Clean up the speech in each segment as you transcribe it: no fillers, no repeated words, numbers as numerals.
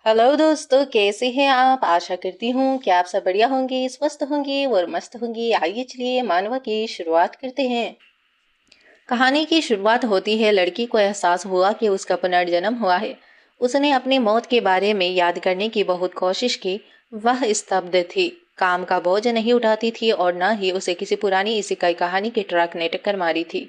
Hello दोस्तों, कैसे हैं आप। आशा करती हूँ कि आप सब बढ़िया होंगे, स्वस्थ होंगे और मस्त होंगे। आइए चलिए मानवा की शुरुआत करते हैं। कहानी की शुरुआत होती है, लड़की को एहसास हुआ कि उसका पुनर्जन्म हुआ है। उसने अपनी मौत के बारे में याद करने की बहुत कोशिश की। वह स्तब्ध थी, काम का बोझ नहीं उठाती थी और न ही उसे किसी पुरानी इसिकाई कहानी की ट्रक ने टक्कर मारी थी।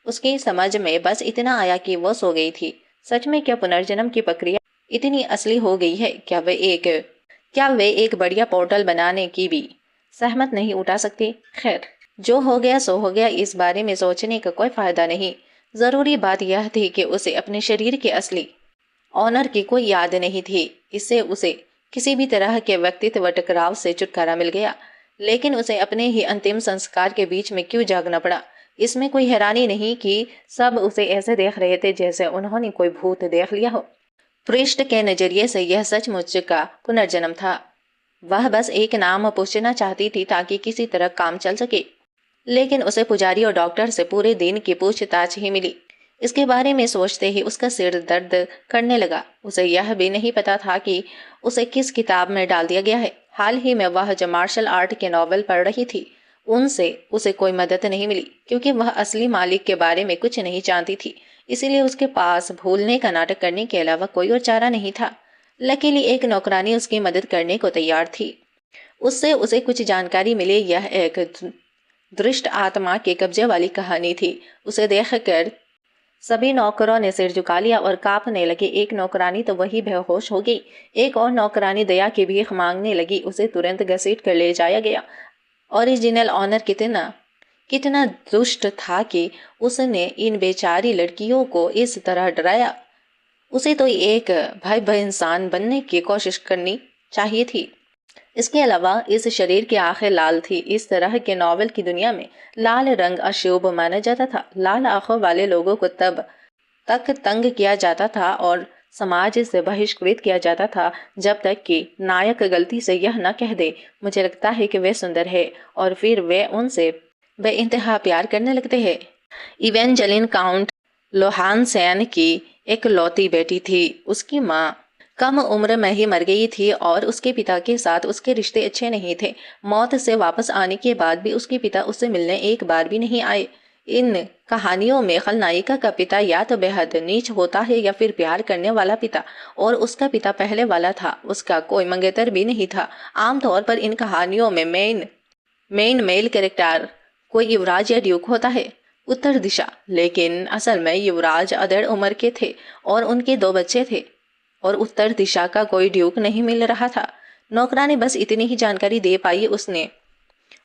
उसकी समझ में बस इतना आया कि वो सो गई थी। सच में क्या पुनर्जन्म की प्रक्रिया इतनी असली हो गई है? क्या वे एक बढ़िया पोर्टल बनाने की भी सहमत नहीं उठा सकती? खैर, जो हो गया सो हो गया, इस बारे में सोचने का कोई फायदा नहीं। जरूरी बात यह थी कि उसे अपने शरीर के असली ऑनर की कोई याद नहीं थी। इससे उसे किसी भी तरह के व्यक्तित्व टकराव से छुटकारा मिल गया। लेकिन उसे अपने ही अंतिम संस्कार के बीच में क्यों जागना पड़ा? इसमें कोई हैरानी नहीं कि सब उसे ऐसे देख रहे थे जैसे उन्होंने कोई भूत देख लिया हो। पृष्ठ के नजरिए से यह सचमुच का पुनर्जन्म था। वह बस एक नाम पूछना चाहती थी ताकि किसी तरह काम चल सके। लेकिन उसे पुजारी और डॉक्टर से पूरे दिन की पूछताछ ही मिली। इसके बारे में सोचते ही उसका सिर दर्द करने लगा। उसे यह भी नहीं पता था कि उसे किस किताब में डाल दिया गया है। हाल ही में वह जो मार्शल आर्ट के नॉवल पढ़ रही थी, उनसे उसे कोई मदद नहीं मिली क्योंकि वह असली मालिक के बारे में कुछ नहीं जानती थी। इसीलिए उसके पास भूलने का नाटक करने के अलावा कोई और चारा नहीं था। लकीली एक नौकरानी उसकी मदद करने को तैयार थी। उससे उसे कुछ जानकारी मिली। यह एक दुष्ट आत्मा के कब्जे वाली कहानी थी। उसे देखकर सभी नौकरों ने सिर झुका लिया और कांपने लगे। एक नौकरानी तो वही बेहोश हो गई। एक और नौकरानी दया की भीख मांगने लगी। उसे तुरंत घसीट कर ले जाया गया। ओरिजिनल ऑनर कितना कितना दुष्ट था कि उसने इन बेचारी लड़कियों को इस तरह डराया। उसे तो एक भय इंसान बनने की कोशिश करनी चाहिए थी। इसके अलावा इस शरीर की आंखें लाल थी। इस तरह के नॉवल की दुनिया में लाल रंग अशुभ माना जाता था। लाल आंखों वाले लोगों को तब तक तंग किया जाता था और समाज से बहिष्कृत किया जाता था जब तक कि नायक गलती से यह न कह दे, मुझे लगता है कि वे सुंदर है, और फिर वे उनसे बेइंतहा प्यार करने लगते हैं। इवेंजेलिन काउंट लोहानसेन की एक लौती बेटी थी। उसकी माँ कम उम्र में ही मर गई थी और उसके पिता के साथ उसके रिश्ते अच्छे नहीं थे। मौत से वापस आने के बाद भी उसके पिता उससे मिलने एक बार भी नहीं आए। इन कहानियों में खलनायिका का पिता या तो बेहद नीच होता है या फिर प्यार करने वाला पिता, और उसका पिता पहले वाला था। उसका कोई मंगेतर भी नहीं था। आमतौर पर इन कहानियों में मेन मेल कैरेक्टर कोई युवराज या ड्यूक होता है, उत्तर दिशा। लेकिन असल में युवराज अधेड़ उम्र के थे और उनके 2 बच्चे थे, और उत्तर दिशा का कोई ड्यूक नहीं मिल रहा था। नौकरानी बस इतनी ही जानकारी दे पाई। उसने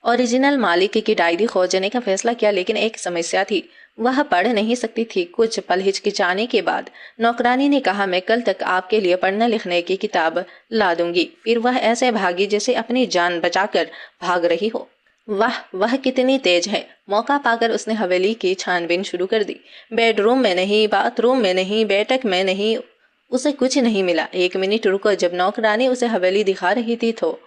ओरिजिनल मालिक की डायरी खोजने का फैसला किया, लेकिन एक समस्या थी, वह पढ़ नहीं सकती थी। कुछ पल हिचकिचाने के बाद नौकरानी ने कहा, मैं कल तक आपके लिए पढ़ने लिखने की किताब ला दूंगी। फिर वह ऐसे भागी जैसे अपनी जान बचाकर भाग रही हो। वह कितनी तेज है। मौका पाकर उसने हवेली की छानबीन शुरू कर दी। बेडरूम में नहीं, बाथरूम में नहीं, बैठक में नहीं, उसे कुछ नहीं मिला। 1 मिनट रुको। जब नौकरानी उसे हवेली दिखा रही थी तो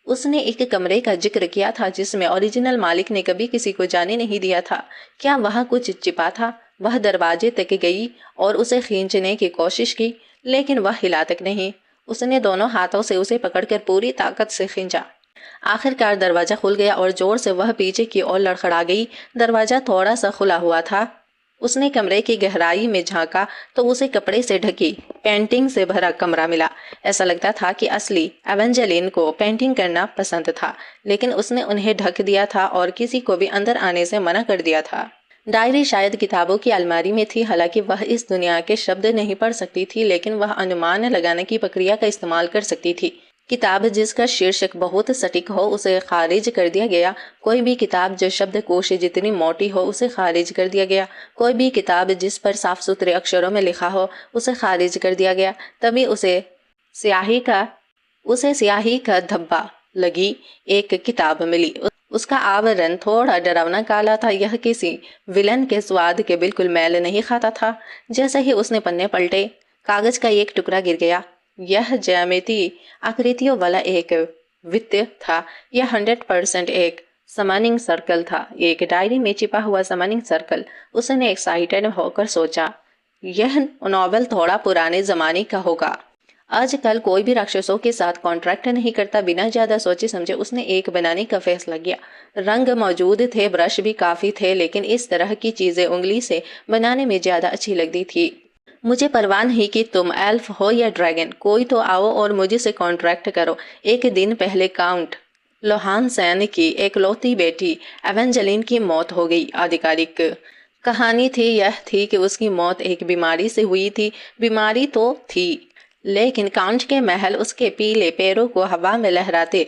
उसने एक कमरे का जिक्र किया था जिसमें ओरिजिनल मालिक ने कभी किसी को जाने नहीं दिया था। क्या वहां कुछ छिपा था? वह दरवाजे तक गई और उसे खींचने की कोशिश की, लेकिन वह हिला तक नहीं। उसने दोनों हाथों से उसे पकड़कर पूरी ताकत से खींचा। आखिरकार दरवाजा खुल गया और जोर से वह पीछे की ओर लड़खड़ा गई। दरवाजा थोड़ा सा खुला हुआ था। उसने कमरे की गहराई में झांका तो उसे कपड़े से ढकी पेंटिंग से भरा कमरा मिला। ऐसा लगता था कि असली एवेंजेलिन को पेंटिंग करना पसंद था, लेकिन उसने उन्हें ढक दिया था और किसी को भी अंदर आने से मना कर दिया था। डायरी शायद किताबों की अलमारी में थी। हालांकि वह इस दुनिया के शब्द नहीं पढ़ सकती थी, लेकिन वह अनुमान लगाने की प्रक्रिया का इस्तेमाल कर सकती थी। किताब जिसका शीर्षक बहुत सटीक हो उसे खारिज कर दिया गया। कोई भी किताब जो शब्दकोश जितनी मोटी हो उसे खारिज कर दिया गया। कोई भी किताब जिस पर साफ सुथरे अक्षरों में लिखा हो उसे खारिज कर दिया गया। तभी उसे स्याही का धब्बा लगी एक किताब मिली। उसका आवरण थोड़ा डरावना काला था। यह किसी विलन के स्वाद के बिल्कुल मेल नहीं खाता था। जैसे ही उसने पन्ने पलटे, कागज का एक टुकड़ा गिर गया। यह ज्यामिति आकृतियों वाला एक वृत्त था। यह 100% एक समानिंग सर्कल था, एक डायरी में छिपा हुआ समानिंग सर्कल। उसने एक्साइटेड होकर सोचा, यह नॉवेल थोड़ा पुराने जमाने का होगा। आजकल कोई भी राक्षसों के साथ कॉन्ट्रैक्ट नहीं करता। बिना ज्यादा सोचे समझे उसने एक बनाने का फैसला किया। रंग मौजूद थे, ब्रश भी काफी थे, लेकिन इस तरह की चीजें उंगली से बनाने में ज्यादा अच्छी लगती थी। मुझे परवाह नहीं कि तुम एल्फ हो या ड्रैगन, कोई तो आओ और मुझे से कॉन्ट्रैक्ट करो। एक दिन पहले काउंट लोहान सैन की एकलौती बेटी एवेंजलिन की मौत हो गई। आधिकारिक कहानी थी यह थी कि उसकी मौत एक बीमारी से हुई थी। बीमारी तो थी, लेकिन काउंट के महल उसके पीले पैरों को हवा में लहराते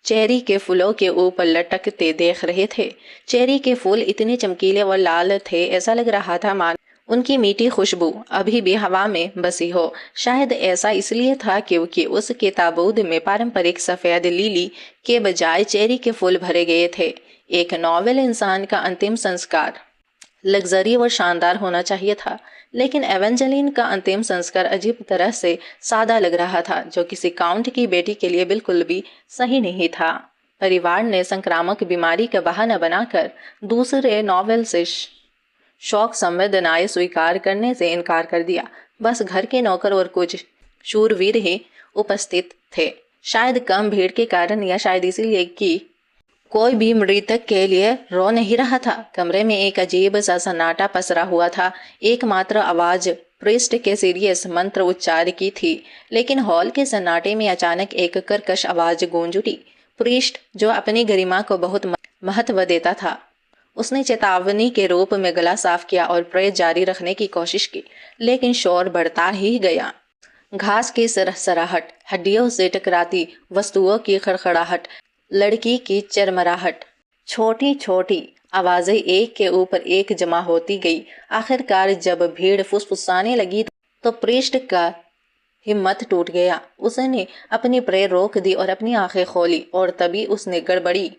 चेरी के फूलों के ऊपर लटकते देख रहे थे। चेरी के फूल इतने चमकीले और लाल थे, ऐसा लग रहा था मान उनकी मीठी खुशबू अभी भी हवा में बसी हो। शायद ऐसा इसलिए था क्योंकि उसके ताबूत में पारंपरिक सफेद लिली के बजाय चेरी के फूल भरे गए थे। एक नॉवेल इंसान का अंतिम संस्कार लग्जरी और शानदार होना चाहिए था, लेकिन एवेंजलिन का अंतिम संस्कार अजीब तरह से सादा लग रहा था, जो किसी काउंट की बेटी के लिए बिल्कुल भी सही नहीं था। परिवार ने संक्रामक बीमारी का बहाना बनाकर दूसरे नॉवेल से शौक संवेदनाएं स्वीकार करने से इनकार कर दिया। बस घर के नौकर और कुछ शूरवीर ही उपस्थित थे। शायद कम भीड़ के कारण या शायद इसीलिए कि कोई भी मृतक के लिए रो नहीं रहा था। कमरे में एक अजीब सा सन्नाटा पसरा हुआ था। एकमात्र आवाज प्रीस्ट के सीरियस मंत्र उच्चार की थी, लेकिन हॉल के सन्नाटे में अचानक एक कर्कश आवाज गूंज उठी। प्रीस्ट, जो अपनी गरिमा को बहुत महत्व देता था, उसने चेतावनी के रूप में गला साफ किया और प्रे जारी रखने की कोशिश की, लेकिन शोर बढ़ता ही गया। घास की सरसराहट, हड्डियों से टकराती वस्तुओं की खड़खड़ाहट, लड़की की चरमराहट, छोटी छोटी आवाजें एक के ऊपर एक जमा होती गई। आखिरकार जब भीड़ फुसफुसाने लगी तो प्रीस्ट का हिम्मत टूट गया। उसने अपनी प्रे रोक दी और अपनी आंखें खोली, और तभी उसने गड़बड़ी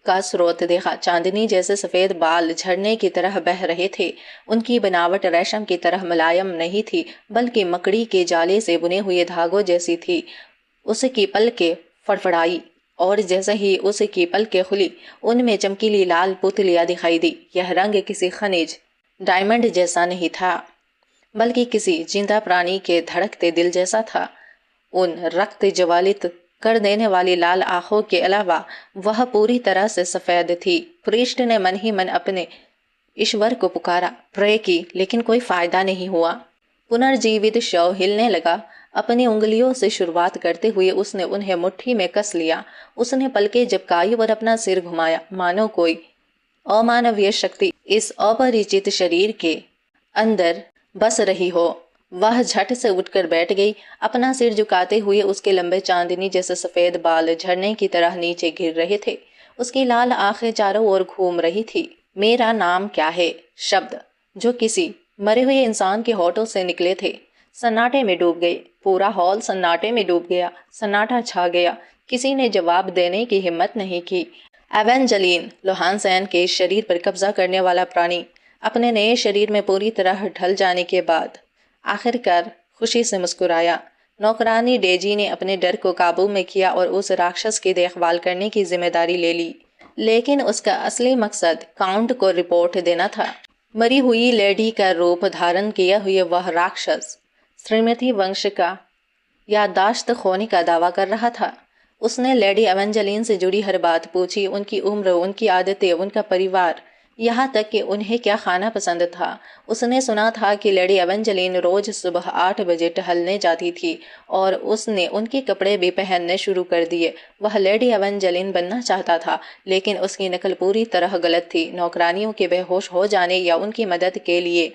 का स्रोत देखा। चांदनी जैसे सफेद बाल झरने की तरह बह रहे थे। उनकी बनावट रेशम की तरह मुलायम नहीं थी, बल्कि मकड़ी के जाले से बुने हुए धागों जैसी थी। उसकी पलकें फड़फड़ाई, और जैसे ही उसकी पलकें खुली, उनमें चमकीली लाल पुतलियां दिखाई दी। यह रंग किसी खनिज डायमंड जैसा नहीं था, बल्कि किसी जिंदा प्राणी के धड़कते दिल जैसा था। उन रक्त ज्वालित कर देने वाली लाल आंखों के अलावा वह पूरी तरह से सफेद थी। प्रीस्ट ने मन ही मन अपने ईश्वर को पुकारा, प्रे की, लेकिन कोई फायदा नहीं हुआ। पुनर्जीवित शव हिलने लगा। अपनी उंगलियों से शुरुआत करते हुए उसने उन्हें मुट्ठी में कस लिया। उसने पलकें झपकाई और अपना सिर घुमाया, मानो कोई अमानवीय शक्ति इस अपरिचित शरीर के अंदर बस रही हो। वह झट से उठकर बैठ गई, अपना सिर झुकाते हुए। उसके लंबे चांदनी जैसे सफेद बाल झरने की तरह नीचे गिर रहे थे। उसकी लाल आंखें चारों ओर घूम रही थी। मेरा नाम क्या है? शब्द जो किसी मरे हुए इंसान के होठों से निकले थे, सन्नाटे में डूब गए। पूरा हॉल सन्नाटे में डूब गया। सन्नाटा छा गया। किसी ने जवाब देने की हिम्मत नहीं की। एवेंजलिन, लोहानसैन के शरीर पर कब्जा करने वाला प्राणी, अपने नए शरीर में पूरी तरह ढल जाने के बाद आखिरकार खुशी से मुस्कुराया। नौकरानी डेजी ने अपने डर को काबू में किया और उस राक्षस की देखभाल करने की जिम्मेदारी ले ली, लेकिन उसका असली मकसद काउंट को रिपोर्ट देना था। मरी हुई लेडी का रूप धारण किए हुए वह राक्षस श्रीमती वंश का याददाश्त खोने का दावा कर रहा था। उसने लेडी एवेंजलिन से जुड़ी हर बात पूछी, उनकी उम्र, उनकी आदतें, उनका परिवार, यहाँ तक कि उन्हें क्या खाना पसंद था। उसने सुना था कि लेडी एवेंजलिन रोज सुबह 8 बजे टहलने जाती थी, और उसने उनके कपड़े भी पहनने शुरू कर दिए। वह लेडी एवेंजलिन बनना चाहता था, लेकिन उसकी नकल पूरी तरह गलत थी। नौकरानियों के बेहोश हो जाने या उनकी मदद के लिए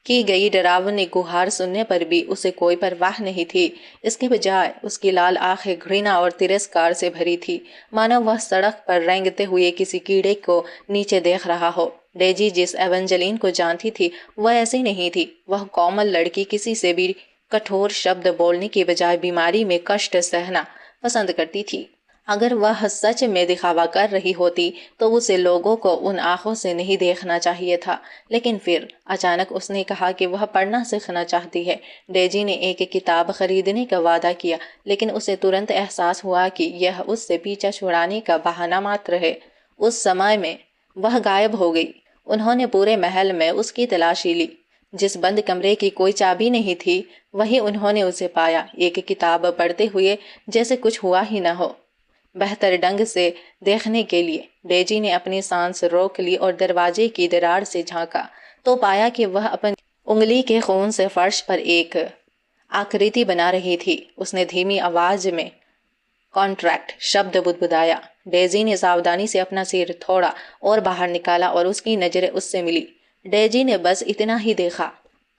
की गई डरावनी गुहार सुनने पर भी उसे कोई परवाह नहीं थी। इसके बजाय उसकी लाल आंखें घृणा और तिरस्कार से भरी थी, मानो वह सड़क पर रेंगते हुए किसी कीड़े को नीचे देख रहा हो। डेजी जिस एवेंजलिन को जानती थी वह ऐसी नहीं थी। वह कोमल लड़की किसी से भी कठोर शब्द बोलने के बजाय बीमारी में कष्ट सहना पसंद करती थी। अगर वह सच में दिखावा कर रही होती तो उसे लोगों को उन आंखों से नहीं देखना चाहिए था। लेकिन फिर अचानक उसने कहा कि वह पढ़ना सीखना चाहती है। डेजी ने एक किताब खरीदने का वादा किया, लेकिन उसे तुरंत एहसास हुआ कि यह उससे पीछा छुड़ाने का बहाना मात्र है। उस समय में वह गायब हो गई। उन्होंने पूरे महल में उसकी तलाशी ली। जिस बंद कमरे की कोई चाबी नहीं थी वही उन्होंने उसे पाया, एक किताब पढ़ते हुए जैसे कुछ हुआ ही न हो। बेहतर ढंग से देखने के लिए डेजी ने अपनी सांस रोक ली और दरवाजे की दरार से झांका तो पाया कि वह अपनी उंगली के खून से फर्श पर एक आकृति बना रही थी। उसने धीमी आवाज में कॉन्ट्रैक्ट शब्द बुदबुदाया। डेजी ने सावधानी से अपना सिर थोड़ा और बाहर निकाला और उसकी नजरें उससे मिली। डेजी ने बस इतना ही देखा।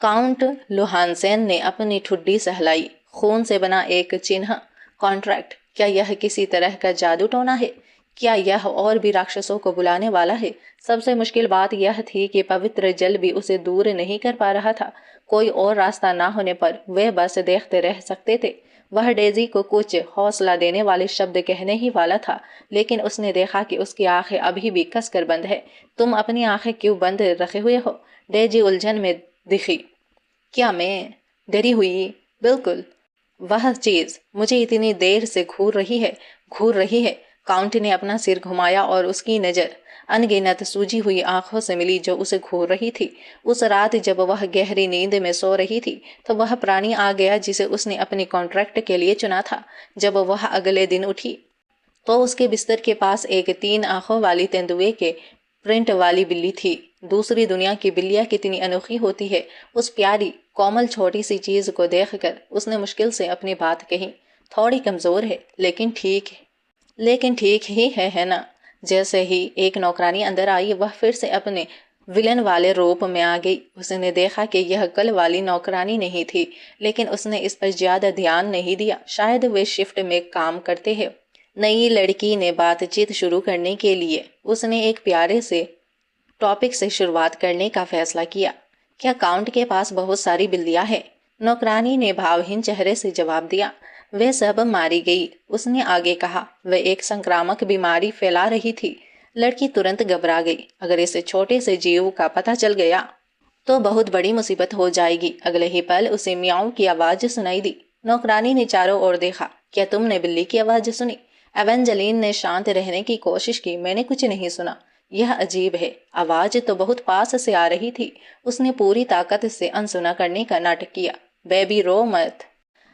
काउंट लुहानसेन ने अपनी ठुड्डी सहलाई। खून से बना एक चिन्ह, कॉन्ट्रैक्ट। क्या यह किसी तरह का जादू टोना है? क्या यह और भी राक्षसों को बुलाने वाला है? सबसे मुश्किल बात यह थी कि पवित्र जल भी उसे दूर नहीं कर पा रहा था। कोई और रास्ता ना होने पर वे बस देखते रह सकते थे। वह डेजी को कुछ हौसला देने वाले शब्द कहने ही वाला था, लेकिन उसने देखा कि उसकी आंखें अभी भी कसकर बंद है। तुम अपनी आंखें क्यों बंद रखे हुए हो? डेजी उलझन में दिखी। क्या मैं डरी हुई? बिल्कुल। वह चीज मुझे इतनी देर से घूर रही है। काउंट ने अपना सिर घुमाया और उसकी नजर अनगिनत सूजी हुई आंखों से मिली जो उसे घूर रही थी। उस रात जब वह गहरी नींद में सो रही थी तो वह प्राणी आ गया जिसे उसने अपनी कॉन्ट्रैक्ट के लिए चुना था। जब वह अगले दिन उठी तो उसके बिस्तर के पास एक 3 आंखों वाली तेंदुए के प्रिंट वाली बिल्ली थी। दूसरी दुनिया की बिल्लियां कितनी अनोखी होती है। उस प्यारी कोमल छोटी सी चीज को देखकर उसने मुश्किल से अपनी बात कही। थोड़ी कमजोर है लेकिन ठीक ही है ना? जैसे ही एक नौकरानी अंदर आई वह फिर से अपने विलन वाले रूप में आ गई। उसने देखा कि यह कल वाली नौकरानी नहीं थी, लेकिन उसने इस पर ज्यादा ध्यान नहीं दिया। शायद वे शिफ्ट में काम करते हैं। नई लड़की ने बातचीत शुरू करने के लिए उसने एक प्यारे से टॉपिक से शुरुआत करने का फैसला किया। क्या काउंट के पास बहुत सारी बिल्लियां हैं? नौकरानी ने भावहीन चेहरे से जवाब दिया। वे सब मारी गई। उसने आगे कहा, वह एक संक्रामक बीमारी फैला रही थी। लड़की तुरंत घबरा गई। अगर इस छोटे से जीव का पता चल गया तो बहुत बड़ी मुसीबत हो जाएगी। अगले ही पल उसे मियाऊ की आवाज सुनाई दी। नौकरानी ने चारों ओर देखा। क्या तुमने बिल्ली की आवाज सुनी? एवेंजलीन ने शांत रहने की कोशिश की। मैंने कुछ नहीं सुना। यह अजीब है, आवाज तो बहुत पास से आ रही थी। उसने पूरी ताकत से अनसुना करने का नाटक किया। बेबी रो मत,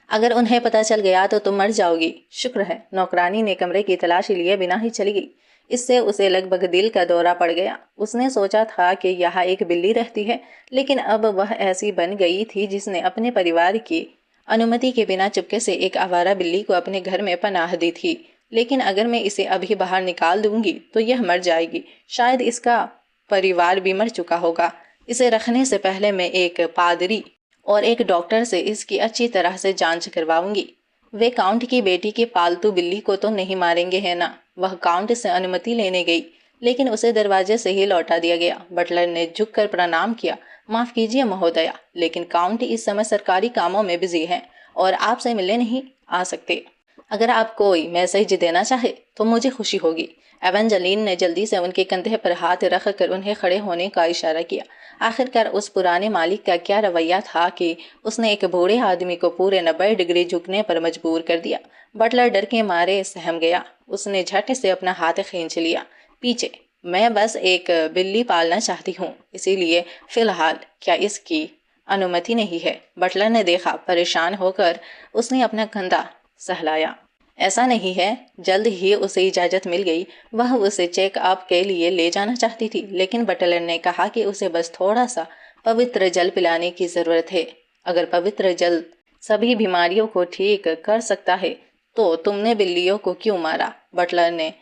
अगर उन्हें पता चल गया तो तुम मर जाओगी। शुक्र है नौकरानी ने कमरे की तलाशी लिए बिना ही चली गई। इससे उसे लगभग दिल का दौरा पड़ गया। उसने सोचा था कि यहाँ एक बिल्ली रहती है, लेकिन अब वह ऐसी बन गई थी जिसने अपने परिवार की अनुमति के बिना चुपके से एक आवारा बिल्ली को अपने घर में पनाह दी थी। लेकिन अगर मैं इसे अभी बाहर निकाल दूंगी तो यह मर जाएगी। शायद इसका परिवार भी मर चुका होगा। इसे रखने से पहले मैं एक पादरी और एक डॉक्टर से इसकी अच्छी तरह से जांच करवाऊंगी। वे काउंट की बेटी की पालतू बिल्ली को तो नहीं मारेंगे है ना? वह काउंट से अनुमति लेने गई, लेकिन उसे दरवाजे से ही लौटा दिया गया। बटलर ने झुककर प्रणाम किया। माफ कीजिए महोदया, लेकिन काउंट इस समय सरकारी कामों में बिजी हैं और आपसे मिलने नहीं आ सकते। अगर आप कोई मैसेज देना चाहे तो मुझे खुशी होगी। एवेंजलीन ने जल्दी से उनके कंधे पर हाथ रखकर उन्हें खड़े होने का इशारा किया। आखिरकार उस पुराने मालिक का क्या रवैया था कि उसने एक बूढ़े आदमी को पूरे 90 डिग्री झुकने पर मजबूर कर दिया। बटलर डर के मारे सहम गया। उसने झट से अपना हाथ खींच लिया पीछे। मैं बस एक बिल्ली पालना चाहती हूँ, इसीलिए फिलहाल क्या इसकी अनुमति नहीं है? बटलर ने देखा। परेशान होकर उसने अपना कंधा सहलाया। ऐसा नहीं है, जल्द ही उसे इजाजत मिल गई। वह उसे चेकअप के लिए ले जाना चाहती थी, लेकिन बटलर ने कहा कि उसे बस थोड़ा सा पवित्र जल पिलाने की जरूरत है। अगर पवित्र जल सभी बीमारियों को ठीक कर सकता है तो तुमने बिल्लियों को क्यों मारा? बटलर ने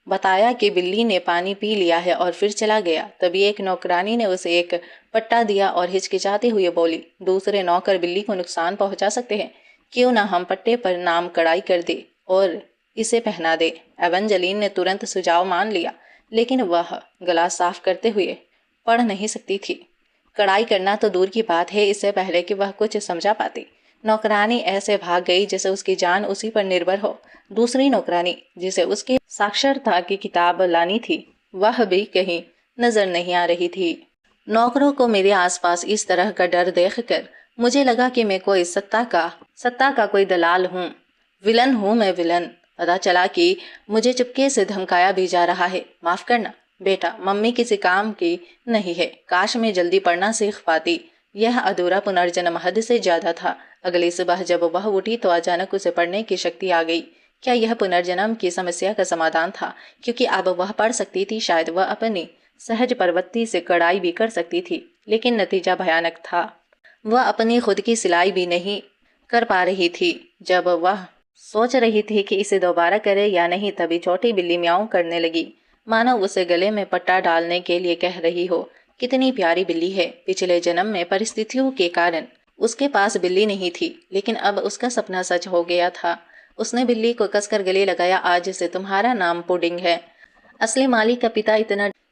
बताया कि बिल्ली ने पानी पी लिया है और फिर चला गया। तभी एक नौकरानी ने उसे एक पट्टा दिया और हिचकिचाते हुए बोली, दूसरे नौकर बिल्ली को नुकसान पहुंचा सकते हैं। क्यों ना हम पट्टे पर नाम कढ़ाई कर दे और इसे पहना दे। एवेंजलीन ने तुरंत सुझाव मान लिया, लेकिन वह गला साफ करते हुए पढ़ नहीं सकती थी। कढ़ाई करना तो दूर की बात है, इससे पहले कि वह कुछ समझा पाती नौकरानी ऐसे भाग गई जैसे उसकी जान उसी पर निर्भर हो। दूसरी नौकरानी जिसे उसकी साक्षरता की किताब लानी थी, वह भी कहीं नजर नहीं आ रही थी। नौकरों को मेरे आसपास इस तरह का डर देखकर मुझे लगा कि मैं कोई सत्ता का कोई दलाल हूँ। विलन हूँ मैं, विलन। पता चला कि मुझे चुपके से धमकाया भी जा रहा है। माफ करना बेटा, मम्मी किसी काम की नहीं है। काश मैं जल्दी पढ़ना सीख पाती। यह अधूरा पुनर्जन्म हद से ज्यादा था। अगली सुबह जब वह उठी तो अचानक उसे पढ़ने की शक्ति आ गई। क्या यह पुनर्जन्म की समस्या का समाधान था? क्योंकि अब वह पढ़ सकती थी, शायद वह अपनी सहज प्रवृत्ति से कड़ाई भी कर सकती थी। लेकिन नतीजा भयानक था। वह अपनी खुद की सिलाई भी नहीं कर पा रही थी। जब वह सोच रही थी कि इसे दोबारा करे या नहीं, तभी छोटी बिल्ली म्याऊं करने लगी, मानो उसे गले में पट्टा डालने के लिए कह रही हो। कितनी प्यारी बिल्ली है। पिछले जन्म में परिस्थितियों के कारण उसके पास बिल्ली नहीं थी, लेकिन अब उसका सपना सच हो गया था। उसने बिल्ली को कसकर गले लगाया। आज से तुम्हारा नाम पुडिंग है। असली मालिक का पिता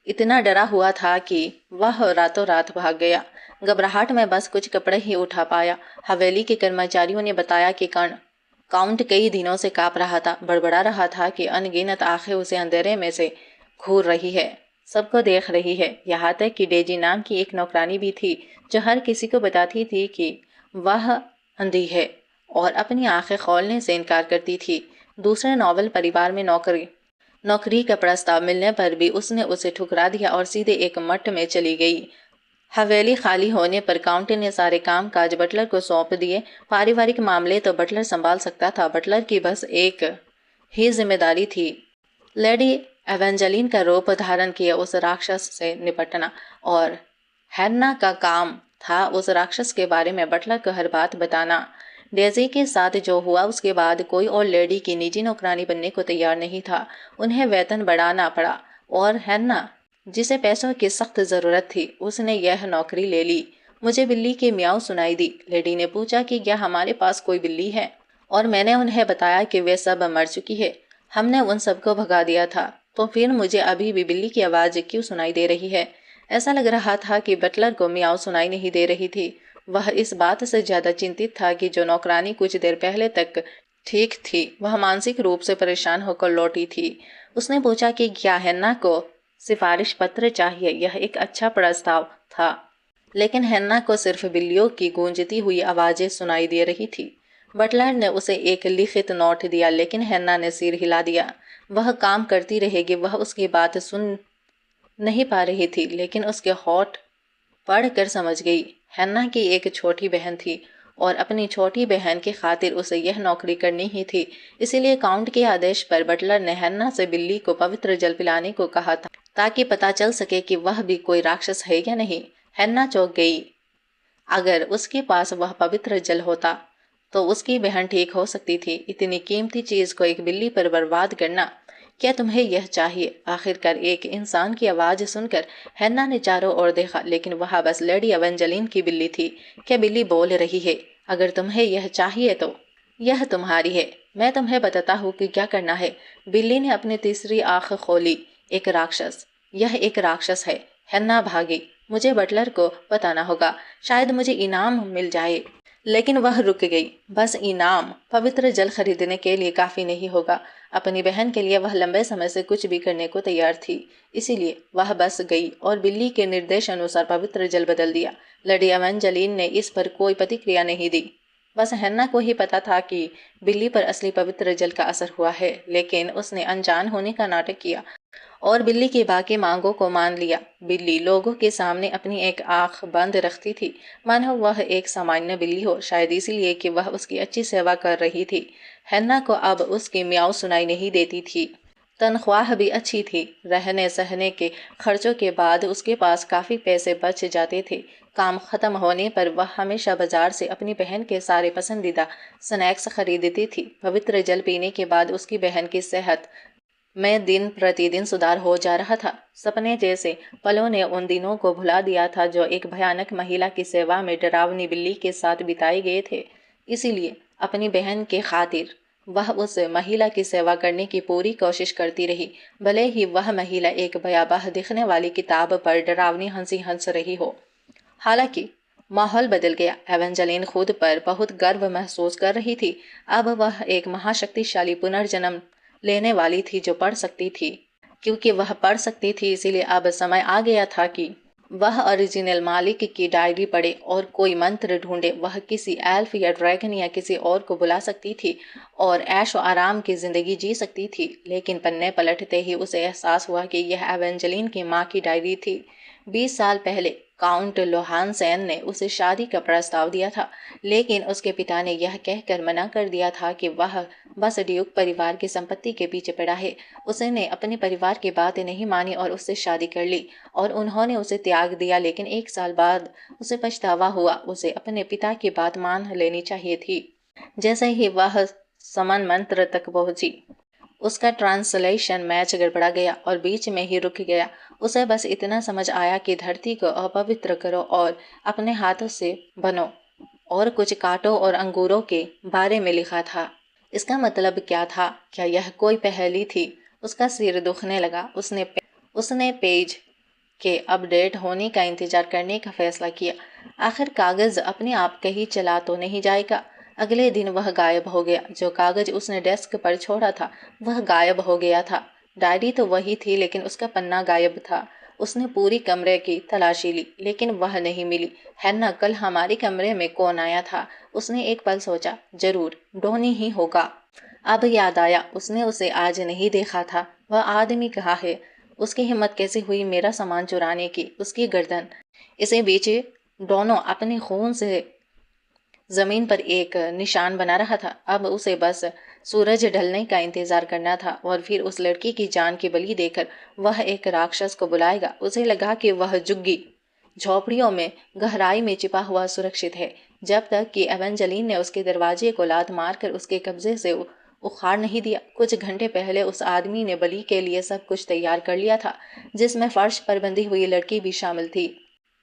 इतना डरा हुआ था कि वह रातों रात भाग गया। घबराहट में बस कुछ कपड़े ही उठा पाया। हवेली के कर्मचारियों ने बताया कि काउंट कई दिनों से कांप रहा था, बड़बड़ा रहा था कि अनगिनत आंखें उसे अंधेरे में से घूर रही है, सबको देख रही है। यहाँ तक कि डेजी नाम की एक नौकरानी भी थी, जो हर किसी को बताती थी कि वह अंधी है और अपनी आंखें खोलने से इनकार करती थी। दूसरे नॉवल परिवार में नौकरी का प्रस्ताव मिलने पर भी उसने उसे ठुकरा दिया और सीधे एक मठ में चली गई। हवेली खाली होने पर काउंटी ने सारे काम काज बटलर को सौंप दिए। पारिवारिक मामले तो बटलर संभाल सकता था। बटलर की बस एक ही जिम्मेदारी थी, लेडी एवेंजेलिन का रूप धारण किया उस राक्षस से निपटना, और हैन्ना का काम था उस राक्षस के बारे में बटलर को हर बात बताना। डेजी के साथ जो हुआ उसके बाद कोई और लेडी की निजी नौकरानी बनने को तैयार नहीं था। उन्हें वेतन बढ़ाना पड़ा और हैन्ना, जिसे पैसों की सख्त जरूरत थी, उसने यह नौकरी ले ली। मुझे बिल्ली की म्याऊं सुनाई दी। लेडी ने पूछा कि क्या हमारे पास कोई बिल्ली है, और मैंने उन्हें बताया कि वे सब मर चुकी है। हमने उन सबको भगा दिया था। तो फिर मुझे अभी भी बिल्ली की आवाज क्यों सुनाई दे रही है? ऐसा लग रहा था कि बटलर को म्याऊं सुनाई नहीं दे रही थी। वह इस बात से ज्यादा चिंतित था कि जो नौकरानी कुछ देर पहले तक ठीक थी, वह मानसिक रूप से परेशान होकर लौटी थी। उसने पूछा कि क्या हैन्ना को सिफारिश पत्र चाहिए। यह एक अच्छा प्रस्ताव था, लेकिन हैन्ना को सिर्फ बिल्लियों की गूंजती हुई आवाजें सुनाई दे रही थी। बटलर ने उसे एक लिखित नोट दिया, लेकिन हैन्ना ने सिर हिला दिया। वह काम करती रहेगी। वह उसकी बात सुन नहीं पा रही थी, लेकिन उसके होठ पढ़कर समझ गई। हैन्ना की एक छोटी बहन थी और अपनी छोटी बहन की खातिर उसे यह नौकरी करनी ही थी। इसीलिए काउंट के आदेश पर बटलर ने हैन्ना से बिल्ली को पवित्र जल पिलाने को कहा था, ताकि पता चल सके कि वह भी कोई राक्षस है या नहीं। हैन्ना चौंक गई। अगर उसके पास वह पवित्र जल होता तो उसकी बहन ठीक हो सकती थी। इतनी कीमती चीज को एक बिल्ली पर बर्बाद करना, क्या तुम्हें यह चाहिए? आखिरकार एक इंसान की आवाज सुनकर हैन्ना ने चारों ओर देखा, लेकिन वह बस लेडी एवेंजेलिन की बिल्ली थी। क्या बिल्ली बोल रही है? अगर तुम्हें यह चाहिए तो यह तुम्हारी है। मैं तुम्हें बताता हूँ कि क्या करना है। बिल्ली ने अपनी तीसरी आंख खोली। एक राक्षस, यह एक राक्षस है। हैन्ना भागी। मुझे बटलर को बताना होगा, शायद मुझे इनाम मिल जाए। लेकिन वह रुक गई। बस इनाम पवित्र जल खरीदने के लिए काफी नहीं होगा। अपनी बहन के लिए वह लंबे समय से कुछ भी करने को तैयार थी। इसीलिए वह बस गई और बिल्ली के निर्देश अनुसार पवित्र जल बदल दिया। लेडी एवेंजेलिन ने इस पर कोई प्रतिक्रिया नहीं दी। बस हैन्ना को ही पता था कि बिल्ली पर असली पवित्र जल का असर हुआ है, लेकिन उसने अनजान होने का नाटक किया और बिल्ली की बाकी मांगों को मान लिया। बिल्ली लोगों के सामने अपनी एक आंख बंद रखती थी, मानो वह एक सामान्य बिल्ली हो, शायद इसीलिए कि वह उसकी अच्छी सेवा कर रही थी। हैन्ना को अब उसकी म्याऊं सुनाई नहीं देती थी। तनख्वाह भी अच्छी थी। रहने सहने के खर्चों के बाद उसके पास काफी पैसे बच जाते थे। काम खत्म होने पर वह हमेशा बाजार से अपनी बहन के सारे पसंदीदा स्नैक्स खरीदती थी। पवित्र जल पीने के बाद उसकी बहन की सेहत में दिन प्रतिदिन सुधार हो जा रहा था। सपने जैसे पलों ने उन दिनों को भुला दिया था जो एक भयानक महिला की सेवा में डरावनी बिल्ली के साथ बिताए गए थे। इसीलिए अपनी बहन के खातिर वह उस महिला की सेवा करने की पूरी कोशिश करती रही, भले ही वह महिला एक भयावह दिखने वाली किताब पर डरावनी हंसी हंस रही हो। हालांकि माहौल बदल गया। एवेंजेलिन खुद पर बहुत गर्व महसूस कर रही थी। अब वह एक महाशक्तिशाली पुनर्जन्म लेने वाली थी जो पढ़ सकती थी। क्योंकि वह पढ़ सकती थी, इसीलिए अब समय आ गया था कि वह ओरिजिनल मालिक की डायरी पढ़े और कोई मंत्र ढूंढे। वह किसी एल्फ या ड्रैगन या किसी और को बुला सकती थी और ऐशो आराम की जिंदगी जी सकती थी। लेकिन पन्ने पलटते ही उसे एहसास हुआ कि यह एवेंजेलिन की माँ की डायरी थी। 20 साल पहले काउंट लोहान सेन ने उसे शादी का प्रस्ताव दिया था, लेकिन उसके पिता ने यह कहकर मना कर दिया था कि वह बस ड्यूक परिवार की संपत्ति के पीछे पड़ा है। उसने अपने परिवार की बात नहीं मानी और उससे शादी कर ली और उन्होंने उसे त्याग दिया। लेकिन 1 साल बाद उसे पछतावा हुआ। उसे अपने पिता की बात मान लेनी चाहिए थी। जैसे ही वह समन मंत्र तक पहुंची, उसका ट्रांसलेशन मैच गड़बड़ा गया और बीच में ही रुक गया। उसे बस इतना समझ आया कि धरती को अपवित्र करो और अपने हाथों से बनो, और कुछ कांटों और अंगूरों के बारे में लिखा था। इसका मतलब क्या था? क्या यह कोई पहेली थी? उसका सिर दुखने लगा। उसने पेज के अपडेट होने का इंतजार करने का फैसला किया। आखिर कागज अपने आप कहीं चला तो नहीं जाएगा। अगले दिन वह गायब हो गया। जो कागज उसने डेस्क पर छोड़ा था वह गायब हो गया था। डायरी तो वही थी, लेकिन उसका पन्ना गायब था। उसने पूरी कमरे की तलाशी ली, लेकिन वह नहीं मिली। हैन्ना, कल हमारे कमरे में कौन आया था? उसने एक पल सोचा। जरूर डॉनी ही होगा। अब याद आया, उसने उसे आज नहीं देखा था। वह आदमी कहाँ है? उसकी हिम्मत कैसे हुई मेरा सामान चुराने की? उसकी गर्दन। इसे बीच दोनों अपने खून से जमीन पर एक निशान बना रहा था। अब उसे बस सूरज ढलने का इंतजार करना था और फिर उस लड़की की जान की बलि देकर वह एक राक्षस को बुलाएगा। उसे लगा कि वह झुग्गी झोपड़ियों में गहराई में छिपा हुआ सुरक्षित है, जब तक कि एवेंजलीन ने उसके दरवाजे को लात मारकर उसके कब्जे से उखाड़ नहीं दिया। कुछ घंटे पहले उस आदमी ने बलि के लिए सब कुछ तैयार कर लिया था, जिसमें फर्श पर बंधी हुई लड़की भी शामिल थी।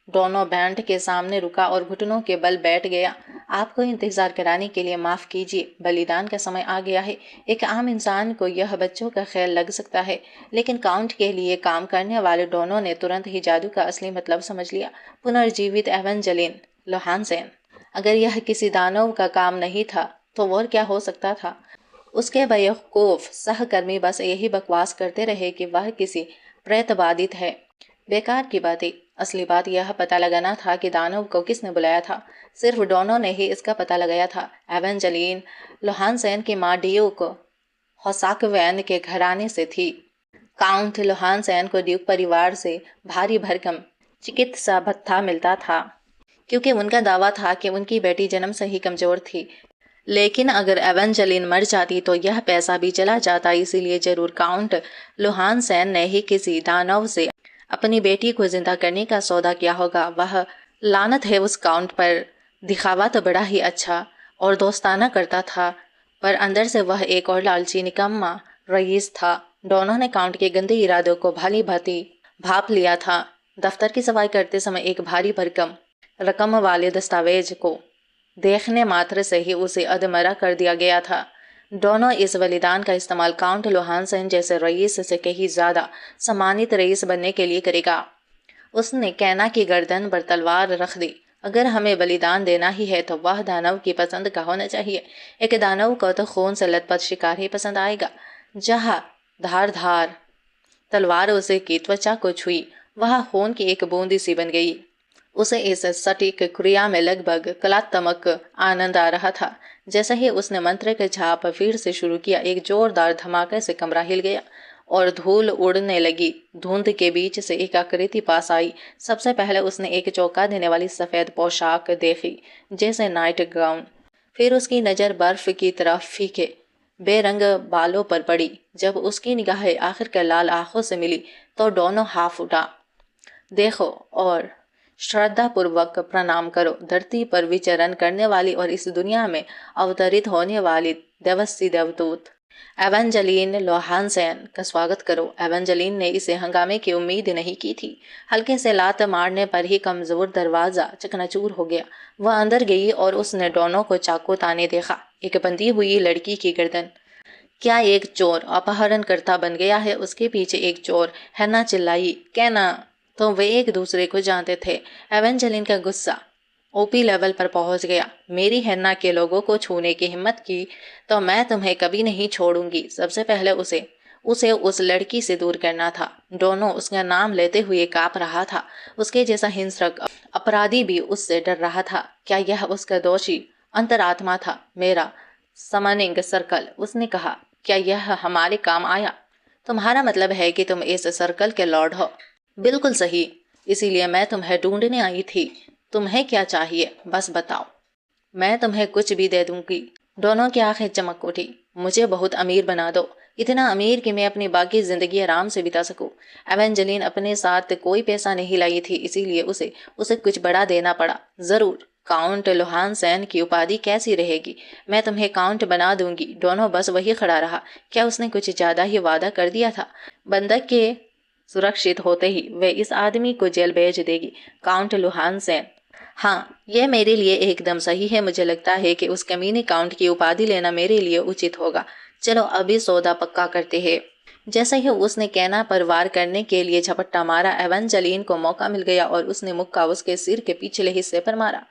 दोनों बैंड के सामने रुका और घुटनों के बल बैठ गया। आपको इंतजार कराने के लिए माफ कीजिए, बलिदान का समय आ गया है। एक आम इंसान को यह बच्चों का ख्याल लग सकता है, लेकिन काउंट के लिए काम करने वाले दोनों ने तुरंत ही जादू का असली मतलब समझ लिया। पुनर्जीवित एवेंजलिन लोहानसेन। अगर यह किसी दानव का काम नहीं था तो और क्या हो सकता था? उसके बेवकूफ सहकर्मी बस यही बकवास करते रहे कि वह किसी प्रेत बाधित है। बेकार की बातें। असली बात यह पता लगाना था कि दानव को किसने बुलाया था। सिर्फ डॉनो ने ही इसका पता लगाया था। एवेंजलीन लोहानसेन की मां ड्यूक होसाकवैन के घराने से थी। काउंट लोहानसेन को ड्यूक परिवार से भारी भरकम चिकित्सा भत्ता मिलता था, क्योंकि उनका दावा था कि उनकी बेटी जन्म से ही कमजोर थी। लेकिन अगर एवेंजलिन मर जाती तो यह पैसा भी चला जाता। इसीलिए जरूर काउंट लोहानसेन ने ही किसी दानव से अपनी बेटी को जिंदा करने का सौदा किया होगा। वह लानत है उस काउंट पर। दिखावा तो बड़ा ही अच्छा और दोस्ताना करता था, पर अंदर से वह एक और लालची निकम्मा रईस था। दोनों ने काउंट के गंदे इरादों को भली भांति भाप लिया था। दफ्तर की सफाई करते समय एक भारी भरकम रकम वाले दस्तावेज को देखने मात्र से ही उसे अधमरा कर दिया गया था। दोनों इस बलिदान का इस्तेमाल काउंट लोहानसेन जैसे रईस से कहीं ज्यादा सम्मानित रईस बनने के लिए करेगा। उसने कैना की गर्दन पर तलवार रख दी। अगर हमें बलिदान देना ही है तो वह दानव की पसंद का होना चाहिए। एक दानव को तो खून से लथपथ शिकार ही पसंद आएगा। जहाँ धारदार तलवार उसे की त्वचा को छुई, वह खून की एक बूंदी सी बन गई। उसे इस सटीक क्रिया में लगभग कलात्मक आनंद आ रहा था। जैसे ही उसने मंत्र के झाप फिर से शुरू किया, एक जोरदार धमाके से कमरा हिल गया और धूल उड़ने लगी। धुंध के बीच से एक आकृति पास आई। सबसे पहले उसने एक चौंका देने वाली सफेद पोशाक देखी, जैसे नाइट गाउन। फिर उसकी नजर बर्फ की तरफ फीके बेरंग बालों पर पड़ी। जब उसकी निगाहें आखिर लाल आंखों से मिली तो दोनों हाफ उठा। देखो और श्रद्धापूर्वक प्रणाम करो। धरती पर विचरण करने वाली और इस दुनिया में अवतरित होने वाली देवस्सी देवदूत एवेंजलीन लोहानसेन का स्वागत करो। एवेंजलीन ने इसे हंगामे की उम्मीद नहीं की थी। हल्के से लात मारने पर ही कमजोर दरवाजा चकनाचूर हो गया। वह अंदर गई और उसने दोनों को चाकू ताने देखा। एक बंधी हुई लड़की की गर्दन। क्या एक चोर अपहरणकर्ता बन गया है? उसके पीछे एक चोर। हैना चिल्लाई। कहना तो वे एक दूसरे को जानते थे। एवेंजलिन का गुस्सा ओपी लेवल पर पहुंच गया। मेरी हैना के लोगों को छूने की हिम्मत की तो मैं तुम्हें कभी नहीं छोड़ूंगी। सबसे पहले उसे उस लड़की से दूर करना था। दोनों उसका नाम लेते हुए कांप रहा था। उसके जैसा हिंसक अपराधी भी उससे डर रहा था। क्या यह उसका दोषी अंतरात्मा था? मेरा समनिंग सर्कल, उसने कहा। क्या यह हमारे काम आया? तुम्हारा मतलब है कि तुम इस सर्कल के लॉर्ड हो? बिल्कुल सही। इसीलिए मैं तुम्हें ढूंढने आई थी। तुम्हें क्या चाहिए बस बताओ, मैं तुम्हें कुछ भी दे दूंगी। दोनों की आंखें चमक उठी। मुझे बहुत अमीर बना दो, इतना अमीर कि मैं अपनी बाकी जिंदगी आराम से बिता सकूं। एवेंजेलिन अपने साथ कोई पैसा नहीं लाई थी, इसीलिए उसे उसे कुछ बड़ा देना पड़ा। जरूर, काउंट लोहान सैन की उपाधि कैसी रहेगी, मैं तुम्हें काउंट बना दूंगी। दोनों बस वही खड़ा रहा। क्या उसने कुछ ज्यादा ही वादा कर दिया था? बंधक के सुरक्षित होते ही वे इस आदमी को जेल भेज देगी। काउंट लोहान सैन, हाँ, यह मेरे लिए एकदम सही है। मुझे लगता है कि उस कमीने काउंट की उपाधि लेना मेरे लिए उचित होगा। चलो अभी सौदा पक्का करते हैं। जैसे ही उसने कैना पर वार करने के लिए झपट्टा मारा, एवेंजेलिन को मौका मिल गया और उसने मुक्का उसके सिर के पिछले हिस्से पर मारा।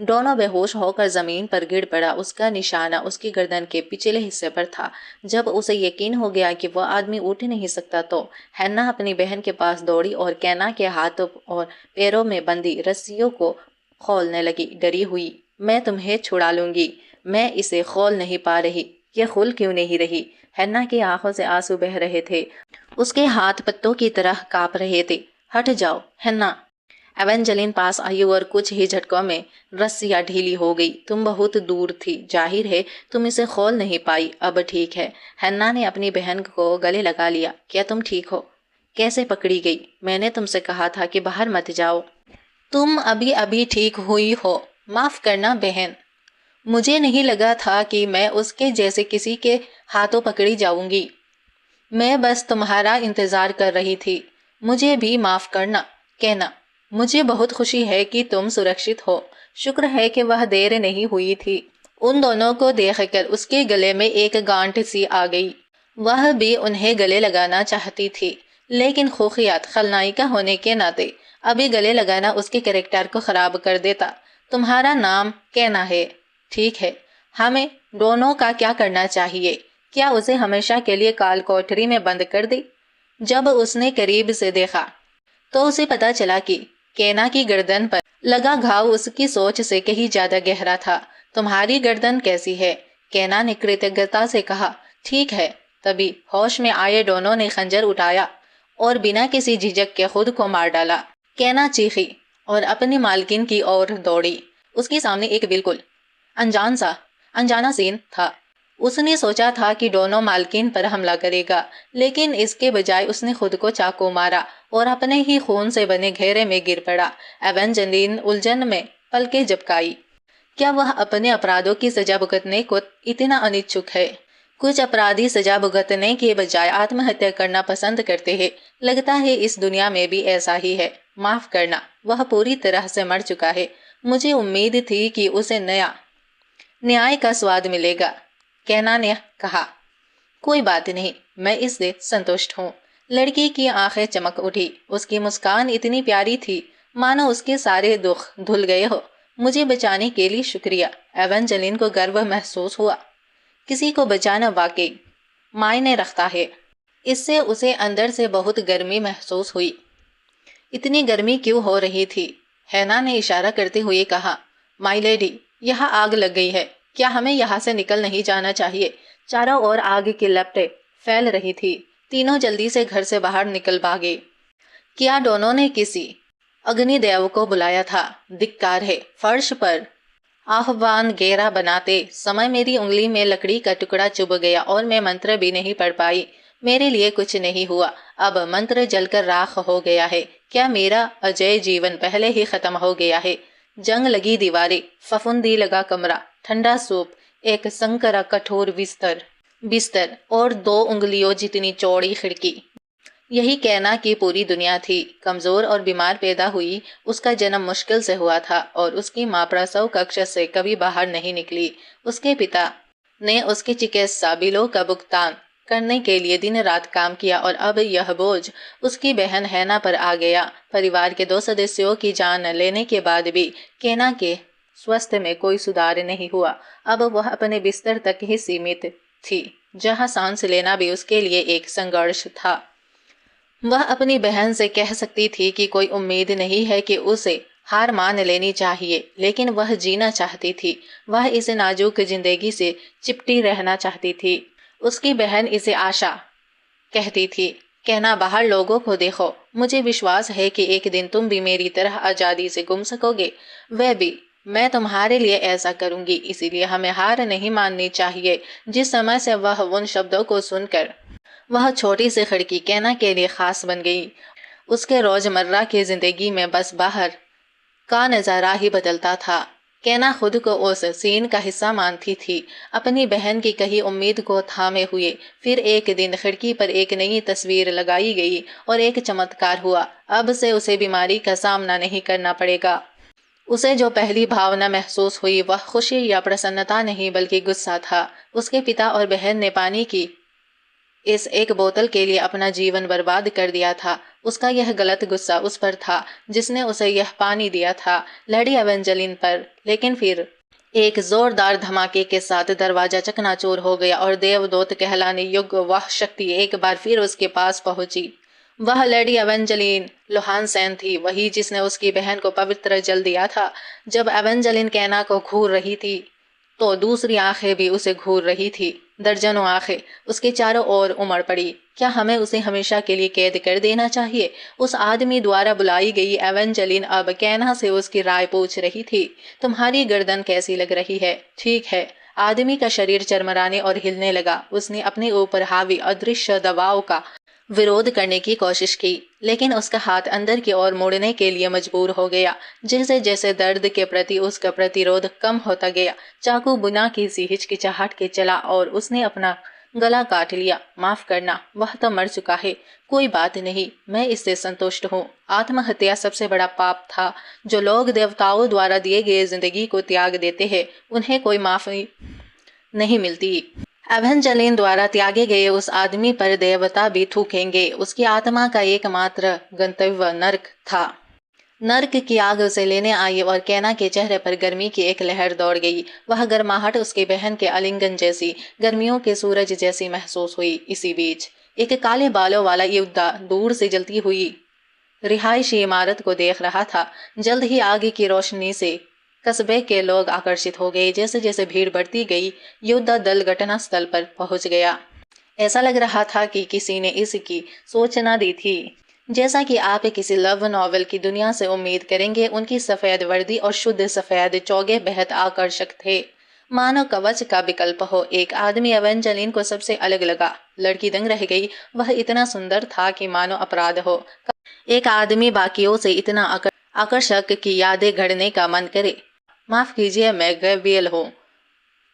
दोनों बेहोश होकर जमीन पर गिर पड़ा। उसका निशाना उसकी गर्दन के पिछले हिस्से पर था। जब उसे यकीन हो गया कि वह आदमी उठ नहीं सकता तो हैन्ना अपनी बहन के पास दौड़ी और कैना के हाथों और पैरों में बंधी रस्सियों को खोलने लगी। डरी हुई, मैं तुम्हें छुड़ा लूंगी। मैं इसे खोल नहीं पा रही। ये खुल क्यों नहीं रही? हैन्ना की आंखों से आंसू बह रहे थे। उसके हाथ पत्तों की तरह कांप रहे थे। हट जाओ हैन्ना। एवेंजेलिन पास आई और कुछ ही झटकों में रस्सियां ढीली हो गई। तुम बहुत दूर थी, जाहिर है तुम इसे खोल नहीं पाई। अब ठीक है। हैन्ना ने अपनी बहन को गले लगा लिया। क्या तुम ठीक हो? कैसे पकड़ी गई? मैंने तुमसे कहा था कि बाहर मत जाओ। तुम अभी अभी ठीक हुई हो। माफ करना बहन, मुझे नहीं लगा था कि मैं उसके जैसे किसी के हाथों पकड़ी जाऊंगी। मैं बस तुम्हारा इंतजार कर रही थी। मुझे भी माफ करना। कहना, मुझे बहुत खुशी है कि तुम सुरक्षित हो। शुक्र है कि वह देर नहीं हुई थी। उन दोनों को देखकर उसके गले में एक गांठ सी आ गई। वह भी उन्हें गले लगाना चाहती थी, लेकिन खुफियात खलनायिका होने के नाते अभी गले लगाना उसके कैरेक्टर को खराब कर देता। तुम्हारा नाम कहना है, ठीक है। हमें दोनों का क्या करना चाहिए? क्या उसे हमेशा के लिए काल कोठरी में बंद कर दे? जब उसने करीब से देखा तो उसे पता चला कि केना की गर्दन पर लगा घाव उसकी सोच से कहीं ज्यादा गहरा था। तुम्हारी गर्दन कैसी है? केना ने कृतज्ञता से कहा। ठीक है। तभी होश में आए दोनों ने खंजर उठाया और बिना किसी झिझक के खुद को मार डाला। केना चीखी और अपनी मालकिन की ओर दौड़ी। उसके सामने एक बिल्कुल अनजाना सीन था। उसने सोचा था कि दोनों मालकिन पर हमला करेगा, लेकिन इसके बजाय उसने खुद को चाकू मारा और अपने ही खून से बने घेरे में गिर पड़ा। एवेंजेलिन उलझन में पलकें झपकाई। क्या वह अपने अपराधों की सजा भुगतने को इतना अनिच्छुक है? कुछ अपराधी सजा भुगतने के बजाय आत्महत्या करना पसंद करते हैं। लगता है इस दुनिया में भी ऐसा ही है। माफ करना, वह पूरी तरह से मर चुका है। मुझे उम्मीद थी कि उसे न्याय का स्वाद मिलेगा। कहना ने कहा। कोई बात नहीं, मैं इससे संतुष्ट हूँ। लड़की की आंखें चमक उठी। उसकी मुस्कान इतनी प्यारी थी मानो उसके सारे दुख धुल गए हो। मुझे बचाने के लिए शुक्रिया। एवेंजेलिन को गर्व महसूस हुआ। किसी को बचाना वाकई मायने रखता है। इससे उसे अंदर से बहुत गर्मी महसूस हुई। इतनी गर्मी क्यों हो रही थी? हैना ने इशारा करते हुए कहा। माई लेडी, यहाँ आग लग गई है। क्या हमें यहाँ से निकल नहीं जाना चाहिए? चारों ओर आग की लपटें फैल रही थी। तीनों जल्दी से घर से बाहर निकल भागे। क्या दोनों ने किसी अग्निदेव को बुलाया था? धिक्कार है। फर्श पर आह्वान गहरा बनाते समय मेरी उंगली में लकड़ी का टुकड़ा चुभ गया और मैं मंत्र भी नहीं पढ़ पाई। मेरे लिए कुछ नहीं हुआ। अब मंत्र जलकर राख हो गया है। क्या मेरा अजय जीवन पहले ही खत्म हो गया है? जंग लगी दीवारें, फफूंदी लगा कमरा, ठंडा सूप, एक संकरा कठोर बिस्तर और 2 उंगलियों जितनी चौड़ी खिड़की। यही कहना कि पूरी दुनिया थी। कमजोर और बीमार पैदा हुई। उसका जन्म मुश्किल से हुआ था और उसकी मां प्रसव कक्ष से कभी बाहर नहीं निकली। उसके पिता ने उसके चिकित्सा बिलों का भुगतान करने के लिए दिन रात काम किया और अब यह बोझ उसकी बहन हैना पर आ गया। परिवार के 2 सदस्यों की जान लेने के बाद भी केना के स्वास्थ्य में कोई सुधार नहीं हुआ। अब वह अपने बिस्तर तक ही सीमित थी, जहां सांस लेना भी उसके लिए एक संघर्ष था। वह अपनी बहन से कह सकती थी कि कोई उम्मीद नहीं है कि उसे हार मान लेनी चाहिए, लेकिन वह जीना चाहती थी। वह इस नाजुक जिंदगी से चिपटी रहना चाहती थी। उसकी बहन इसे आशा कहती थी। कहना बाहर लोगों को देखो, मुझे विश्वास है कि एक दिन तुम भी मेरी तरह आजादी से घूम सकोगे। वह भी, मैं तुम्हारे लिए ऐसा करूंगी, इसीलिए हमें हार नहीं माननी चाहिए। जिस समय से वह उन शब्दों को सुनकर वह छोटी सी खिड़की कहना के लिए खास बन गई। उसके रोजमर्रा की जिंदगी में बस बाहर का नजारा ही बदलता था। कैना खुद को उस सीन का हिस्सा मानती थी, अपनी बहन की कही उम्मीद को थामे हुए। फिर एक दिन खिड़की पर एक नई तस्वीर लगाई गई और एक चमत्कार हुआ। अब से उसे बीमारी का सामना नहीं करना पड़ेगा। उसे जो पहली भावना महसूस हुई वह खुशी या प्रसन्नता नहीं बल्कि गुस्सा था। उसके पिता और बहन ने पानी की इस एक बोतल के लिए अपना जीवन बर्बाद कर दिया था। उसका यह गलत गुस्सा उस पर था जिसने उसे यह पानी दिया था, लेडी एवेंजेलिन पर। लेकिन फिर एक जोरदार धमाके के साथ दरवाजा चकनाचूर हो गया और देवदूत कहलाने योग्य वह शक्ति एक बार फिर उसके पास पहुंची। वह लेडी एवेंजेलिन लोहानसेन थी, वही जिसने उसकी बहन को पवित्र जल दिया था। जब एवेंजेलिन कैना को घूर रही थी तो दूसरी आंखें भी उसे घूर रही थी। दर्जनों आंखें उसके चारों ओर उमड़ पड़ी। क्या हमें उसे हमेशा के लिए कैद कर देना चाहिए? उस आदमी द्वारा बुलाई गई एवेंजेलिन अब कैना से उसकी राय पूछ रही थी। तुम्हारी गर्दन कैसी लग रही है? ठीक है। आदमी का शरीर चरमराने और हिलने लगा। उसने अपने ऊपर हावी अदृश्य दबाव का विरोध करने की कोशिश की, लेकिन उसका हाथ अंदर की ओर मोड़ने के लिए मजबूर हो गया। जैसे जैसे दर्द के प्रति उसका प्रतिरोध कम होता गया, चाकू बिना किसी हिचकिचाहट के चला और उसने अपना गला काट लिया। माफ करना, वह तो मर चुका है। कोई बात नहीं, मैं इससे संतुष्ट हूँ। आत्महत्या सबसे बड़ा पाप था। जो लोग देवताओं द्वारा दिए गए जिंदगी को त्याग देते हैं, उन्हें कोई माफी नहीं मिलती। एवेंजेलिन द्वारा त्यागे गए उस आदमी पर देवता भी थूकेंगे। उसकी आत्मा का एकमात्र गंतव्य नर्क था। नर्क की आग उसे लेने आई और कैना के चेहरे पर गर्मी की एक लहर दौड़ गई। वह गर्माहट उसकी बहन के आलिंगन जैसी, गर्मियों के सूरज जैसी महसूस हुई। इसी बीच एक काले बालों वाला योद्धा दूर से जलती हुई रिहायशी इमारत को देख रहा था। जल्द ही आगे की रोशनी से कस्बे के लोग आकर्षित हो गए। जैसे जैसे भीड़ बढ़ती गई, योद्धा दल घटना स्थल पर पहुंच गया। ऐसा लग रहा था कि किसी ने इसकी सूचना दी थी। जैसा कि आप किसी लव नॉवेल की दुनिया से उम्मीद करेंगे, उनकी सफेद वर्दी और शुद्ध सफेद चौगे बेहद आकर्षक थे, मानो कवच का विकल्प हो। एक आदमी एवेंजेलिन को सबसे अलग लगा। लड़की दंग रह गई। वह इतना सुंदर था कि मानो अपराध हो। एक आदमी बाकियों से इतना आकर्षक की यादें गढ़ने का मन करे। माफ कीजिए, मैं गैब्रियल हूँ,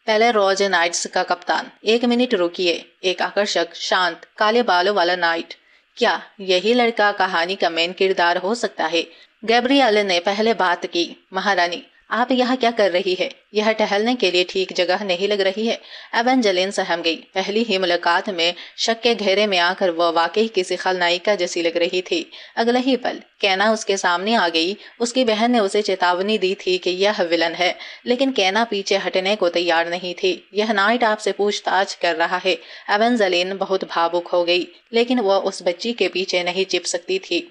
पहले रोज नाइट्स का कप्तान। एक मिनट रुकिए। एक आकर्षक, शांत, काले बालों वाला नाइट। क्या यही लड़का कहानी का मेन किरदार हो सकता है? गैब्रियल ने पहले बात की। महारानी, आप यहाँ क्या कर रही है? यह टहलने के लिए ठीक जगह नहीं लग रही है। एवेंजेलिन सहम गई। पहली ही मुलाकात में शक के घेरे में आकर वह वाकई किसी खलनायिका जैसी लग रही थी। अगले ही पल कैना उसके सामने आ गई। उसकी बहन ने उसे चेतावनी दी थी कि यह विलन है, लेकिन कैना पीछे हटने को तैयार नहीं थी। यह नाइट आपसे पूछताछ कर रहा है। एवेंजेलिन बहुत भावुक हो गई, लेकिन वह उस बच्ची के पीछे नहीं छिप सकती थी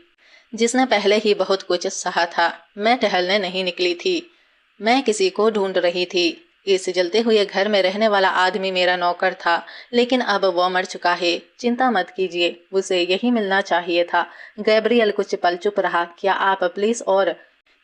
जिसने पहले ही बहुत कुछ सहा था। मैं टहलने नहीं निकली थी, मैं किसी को ढूंढ रही थी। इस जलते हुए घर में रहने वाला आदमी मेरा नौकर था, लेकिन अब वो मर चुका है। चिंता मत कीजिए, उसे यही मिलना चाहिए था। गैब्रियल कुछ पल चुप रहा। क्या आप प्लीज और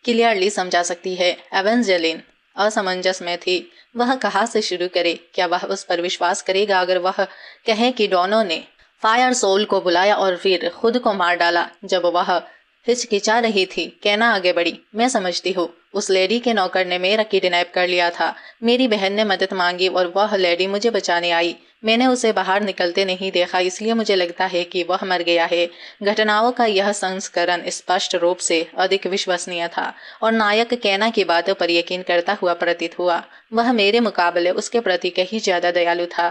क्लियरली समझा सकती है? एवेंजेलिन असमंजस में थी। वह कहाँ से शुरू करे? क्या वह उस पर विश्वास करेगा अगर वह कहे कि डॉनो ने फायर सोल को बुलाया और फिर खुद को मार डाला? जब वह हिचकिचा रही थी, कैना आगे बढ़ी। मैं समझती हूँ, उस लेडी के नौकर ने मेरा किडनैप कर लिया था। मेरी बहन ने मदद मांगी और वह लेडी मुझे बचाने आई। मैंने उसे बाहर निकलते नहीं देखा, इसलिए मुझे लगता है कि वह मर गया है। घटनाओं का यह संस्करण स्पष्ट रूप से अधिक विश्वसनीय था और नायक कैना की बातों पर यकीन करता हुआ प्रतीत हुआ। वह मेरे मुकाबले उसके प्रति कहीं ज्यादा दयालु था।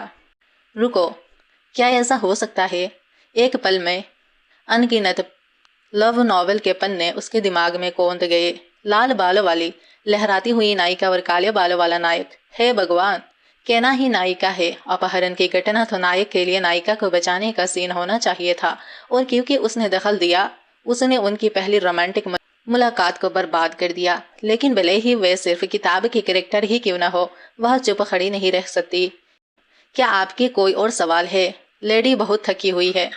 रुको, क्या ऐसा हो सकता है? एक पल में अनगिनत लव नॉवेल के पन्ने उसके दिमाग में कौंध गए। लाल बालों वाली लहराती हुई नायिका और काले बालों वाला नायक। हे भगवान, कैना ही नायिका है। अपहरण की घटना तो नायक के लिए नायिका को बचाने का सीन होना चाहिए था, और क्योंकि उसने दखल दिया, उसने उनकी पहली रोमांटिक मुलाकात को बर्बाद कर दिया। लेकिन भले ही वे सिर्फ किताब की कैरेक्टर ही क्यों न हो, वह चुप खड़ी नहीं रह सकती। क्या आपके कोई और सवाल है? लेडी बहुत थकी हुई है,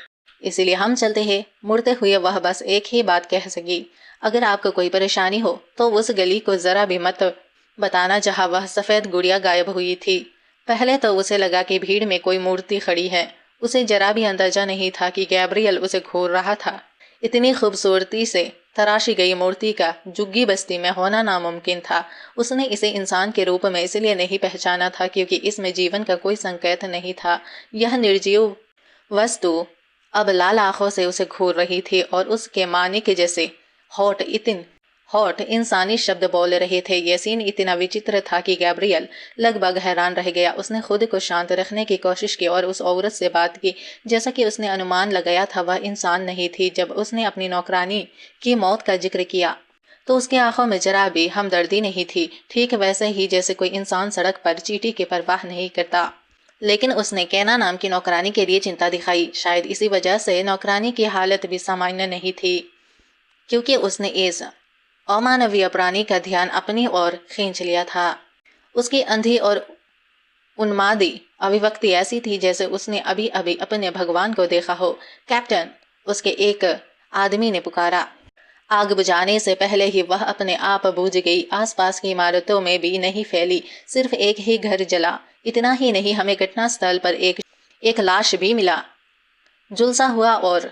इसीलिए हम चलते हैं। मुड़ते हुए वह बस एक ही बात कह सकी, अगर आपको कोई परेशानी हो तो उस गली को जरा भी मत बताना जहाँ वह सफेद गुड़िया गायब हुई थी। पहले तो उसे लगा कि भीड़ में कोई मूर्ति खड़ी है। उसे जरा भी अंदाजा नहीं था कि गैब्रियल उसे घूर रहा था। इतनी खूबसूरती से तराशी गई मूर्ति का जुग्गी बस्ती में होना नामुमकिन था। उसने इसे इंसान के रूप में इसलिए नहीं पहचाना था क्योंकि इसमें जीवन का कोई संकेत नहीं था। यह निर्जीव वस्तु अब लाल आंखों से उसे घूर रही थी और उसके माने के जैसे होठ इंसानी शब्द बोल रहे थे। यह सीन इतना विचित्र था कि गैब्रियल लगभग हैरान रह गया। उसने खुद को शांत रखने की कोशिश की और उस औरत से बात की। जैसा कि उसने अनुमान लगाया था, वह इंसान नहीं थी। जब उसने अपनी नौकरानी की मौत का जिक्र किया तो उसकी आंखों में जरा भी हमदर्दी नहीं थी, ठीक वैसे ही जैसे कोई इंसान सड़क पर चींटी की परवाह नहीं करता। लेकिन उसने कैना नाम की नौकरानी के लिए चिंता दिखाई। शायद इसी वजह से नौकरानी की हालत भी सामान्य नहीं थी, क्योंकि उसने इस अमानवीय प्राणी का ध्यान अपनी ओर खींच लिया था। उसकी अंधी और उन्मादी अभिव्यक्ति ऐसी थी जैसे उसने अभी अभी अपने भगवान को देखा हो। कैप्टन, उसके एक आदमी ने पुकारा। आग बुझाने से पहले ही वह अपने आप बुझ गई। आसपास की इमारतों में भी नहीं फैली, सिर्फ एक ही घर जला। इतना ही नहीं, हमें घटनास्थल पर एक लाश भी मिला, झुलसा हुआ और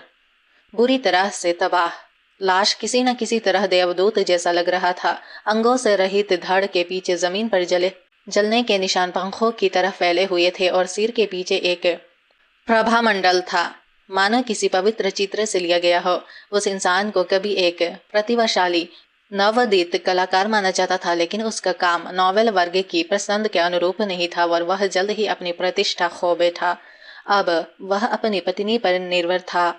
बुरी तरह से तबाह। लाश किसी न किसी तरह देवदूत जैसा लग रहा था। अंगों से रहित धड़ के पीछे जमीन पर जलने के निशान पंखों की तरह फैले हुए थे और सिर के पीछे एक प्रभामंडल था, मानो किसी पवित्र चित्र से लिया गया हो। उस इंसान को कभी एक प्रतिभाशाली नवोदित कलाकार माना जाता था, लेकिन उसका काम नॉवेल वर्ग की पसंद के अनुरूप नहीं था और वह जल्द ही अपनी प्रतिष्ठा खो बैठा। अब वह अपनी पत्नी पर निर्भर था।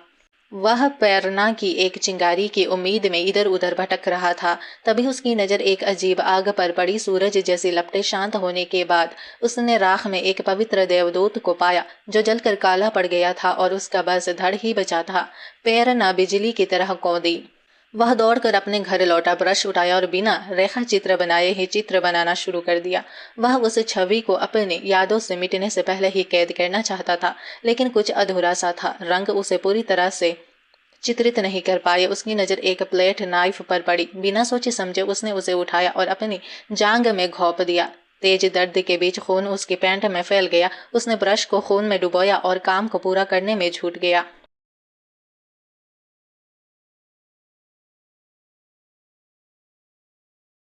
वह प्रेरणा की एक चिंगारी की उम्मीद में इधर उधर भटक रहा था। तभी उसकी नजर एक अजीब आग पर पड़ी। सूरज जैसी लपटें शांत होने के बाद उसने राख में एक पवित्र देवदूत को पाया जो जलकर काला पड़ गया था और उसका बस धड़ ही बचा था। प्रेरणा बिजली की तरह कौंधी। वह दौड़कर अपने घर लौटा, ब्रश उठाया और बिना रेखा चित्र बनाए ही चित्र बनाना शुरू कर दिया। वह उस छवि को अपनी यादों से मिटने से पहले ही कैद करना चाहता था, लेकिन कुछ अधूरा सा था। रंग उसे पूरी तरह से चित्रित नहीं कर पाए। उसकी नजर एक प्लेट नाइफ पर पड़ी। बिना सोचे समझे उसने उसे उठाया और अपनी जांघ में घोंप दिया। तेज दर्द के बीच खून उसकी पैंट में फैल गया। उसने ब्रश को खून में डुबोया और काम को पूरा करने में छूट गया।